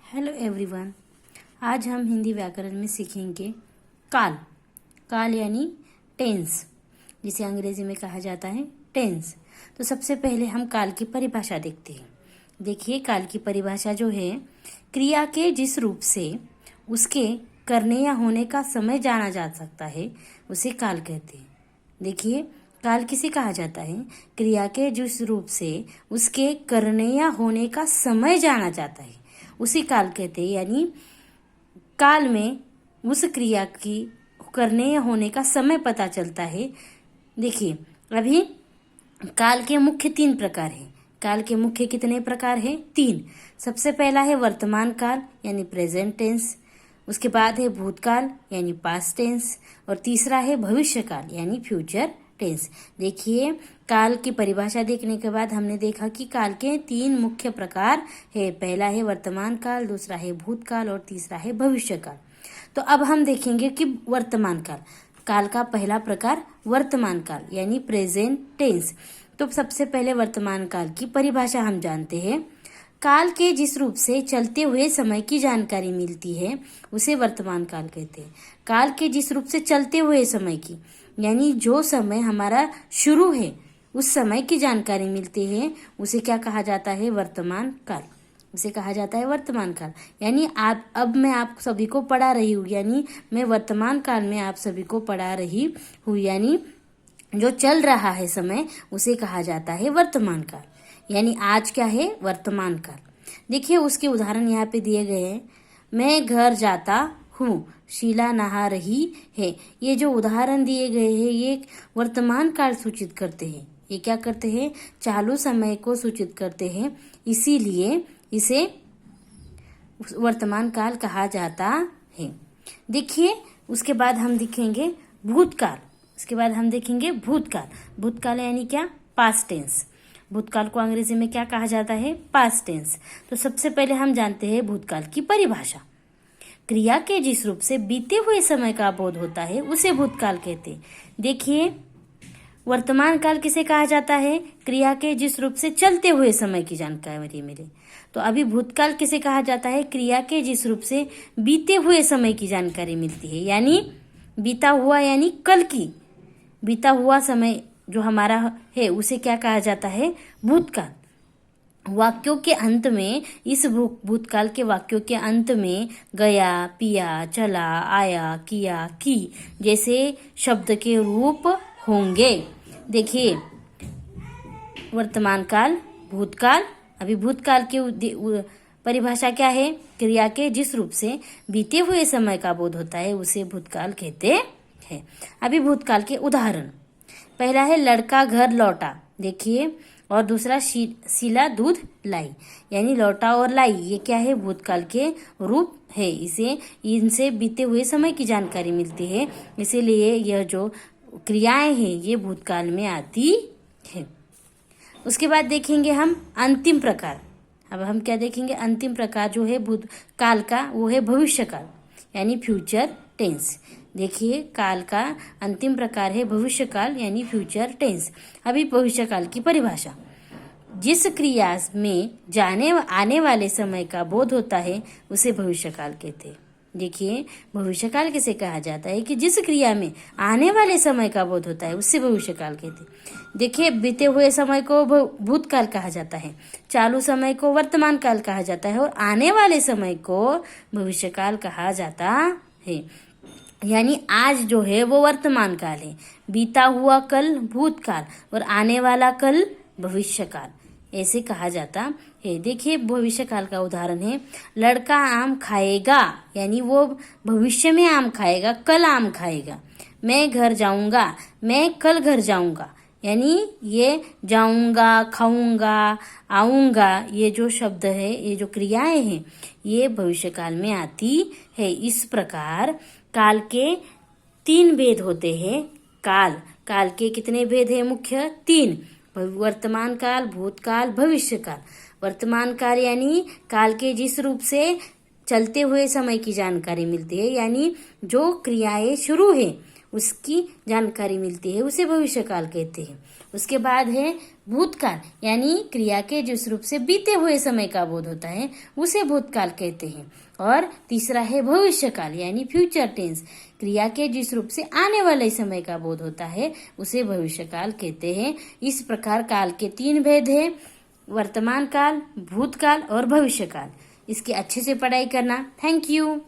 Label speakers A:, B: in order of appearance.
A: Hello everyone. आज हम हिंदी व्याकरण में सीखेंगे काल। काल यानी टेंस, जिसे अंग्रेजी में कहा जाता है टेंस। तो सबसे पहले हम काल की परिभाषा देखते हैं। देखिए, काल की परिभाषा जो है, क्रिया के जिस रूप से उसके करने या होने का समय जाना जा सकता है उसे काल कहते हैं। देखिए, काल किसे कहा जाता है? क्रिया के जिस रूप से उसके करने या होने का समय जाना जाता है उसी काल कहते हैं। यानी काल में उस क्रिया की करने या होने का समय पता चलता है। देखिए, अभी काल के मुख्य 3 प्रकार हैं। काल के मुख्य कितने प्रकार हैं? 3। सबसे पहला है वर्तमान काल यानी प्रेजेंट टेंस, उसके बाद है भूतकाल यानी पास्ट टेंस, और तीसरा है भविष्य काल यानी फ्यूचर टेंस। देखिए, काल की परिभाषा देखने के बाद हमने देखा कि काल के 3 मुख्य प्रकार है। पहला है वर्तमान काल, दूसरा है भूतकाल और तीसरा है भविष्य काल। तो अब हम देखेंगे कि वर्तमान काल। काल का पहला प्रकार वर्तमान काल यानी प्रेजेंट टेंस। तो सबसे पहले वर्तमान काल की परिभाषा हम जानते हैं। काल के जिस रूप से चलते हुए समय की जानकारी मिलती है उसे वर्तमान काल कहते हैं। काल के जिस रूप से चलते हुए समय की, यानी जो समय हमारा शुरू है उस समय की जानकारी मिलती है, उसे क्या कहा जाता है? वर्तमान काल। उसे कहा जाता है वर्तमान काल। यानी अब मैं आप सभी को पढ़ा रही हूँ, यानी मैं वर्तमान काल में आप सभी को पढ़ा रही हूँ, यानी जो चल रहा है समय उसे कहा जाता है वर्तमान काल। यानी आज क्या है? वर्तमान काल। देखिए, उसके उदाहरण यहाँ पे दिए गए हैं। मैं घर जाता हूँ, शीला नहा रही है। ये जो उदाहरण दिए गए हैं ये वर्तमान काल सूचित करते हैं। ये क्या करते हैं? चालू समय को सूचित करते हैं, इसीलिए इसे वर्तमान काल कहा जाता है। देखिए, उसके बाद हम देखेंगे भूतकाल। उसके बाद हम देखेंगे भूतकाल। भूतकाल यानी क्या? Past tense. भूतकाल को अंग्रेजी में क्या कहा जाता है? Past tense. तो सबसे पहले हम जानते हैं भूतकाल की परिभाषा। क्रिया के जिस रूप से बीते हुए समय का बोध होता है उसे भूतकाल कहते हैं। देखिए, वर्तमान काल किसे कहा जाता है? क्रिया के जिस रूप से चलते हुए समय की जानकारी मिले। तो अभी भूतकाल किसे कहा जाता है? क्रिया के जिस रूप से बीते हुए समय की जानकारी मिलती है। यानी बीता हुआ यानी कल की बीता हुआ समय जो हमारा है उसे क्या कहा जाता है? भूतकाल। वाक्यों के अंत में, इस भूतकाल के वाक्यों के अंत में गया, पिया, चला, आया, किया, की जैसे शब्द के रूप होंगे। देखिए, वर्तमान काल, भूतकाल। अभी भूतकाल की परिभाषा क्या है? क्रिया के जिस रूप से बीते हुए समय का बोध होता है उसे भूतकाल कहते हैं। अभी भूतकाल के उदाहरण। पहला है लड़का घर लौटा। देखिए, और दूसरा शीला दूध लाई। यानी लौटा और लाई ये क्या है? भूतकाल के रूप है। इनसे बीते हुए समय की जानकारी मिलती है, इसीलिए यह जो क्रियाएं हैं ये भूतकाल में आती है। उसके बाद देखेंगे हम अंतिम प्रकार। अब हम क्या देखेंगे? अंतिम प्रकार जो है भूतकाल का वो है भविष्य काल यानी फ्यूचर टेंस। देखिए, काल का अंतिम प्रकार है भविष्य काल यानी फ्यूचर टेंस। अभी भविष्य काल की परिभाषा। जिस क्रिया में जाने आने वाले समय का बोध होता है उसे भविष्य काल कहते हैं। देखिए, भविष्य काल किसे कहा जाता है? कि जिस क्रिया में आने वाले समय का बोध होता है उससे भविष्य काल कहते हैं। देखिए, बीते हुए समय को भूतकाल कहा जाता है, चालू समय को वर्तमान काल कहा जाता है और आने वाले समय को भविष्य काल कहा जाता है। यानी आज जो है वो वर्तमान काल है, बीता हुआ कल भूतकाल और आने वाला कल भविष्य काल, ऐसे कहा जाता है। देखिए, भविष्य काल का उदाहरण है लड़का आम खाएगा, यानी वो भविष्य में आम खाएगा, कल आम खाएगा। मैं घर जाऊंगा, मैं कल घर जाऊंगा। यानी ये जाऊंगा, खाऊंगा, आऊंगा, ये जो शब्द है, ये जो क्रियाएं हैं ये भविष्य काल में आती है। इस प्रकार काल के 3 भेद होते हैं। काल के कितने भेद हैं? मुख्य 3। वर्तमान काल, भूतकाल, भविष्य काल। वर्तमान काल यानी काल के जिस रूप से चलते हुए समय की जानकारी मिलती है, यानी जो क्रियाएं शुरू है उसकी जानकारी मिलती है, उसे भविष्यकाल कहते हैं। उसके बाद है भूतकाल, यानी क्रिया के जिस रूप से बीते हुए समय का बोध होता है उसे भूतकाल कहते हैं। और तीसरा है भविष्यकाल, यानी फ्यूचर टेंस, क्रिया के जिस रूप से आने वाले समय का बोध होता है उसे भविष्यकाल कहते हैं। इस प्रकार काल के 3 भेद हैं, वर्तमान काल, भूतकाल और भविष्यकाल। इसकी अच्छे से पढ़ाई करना। Thank you.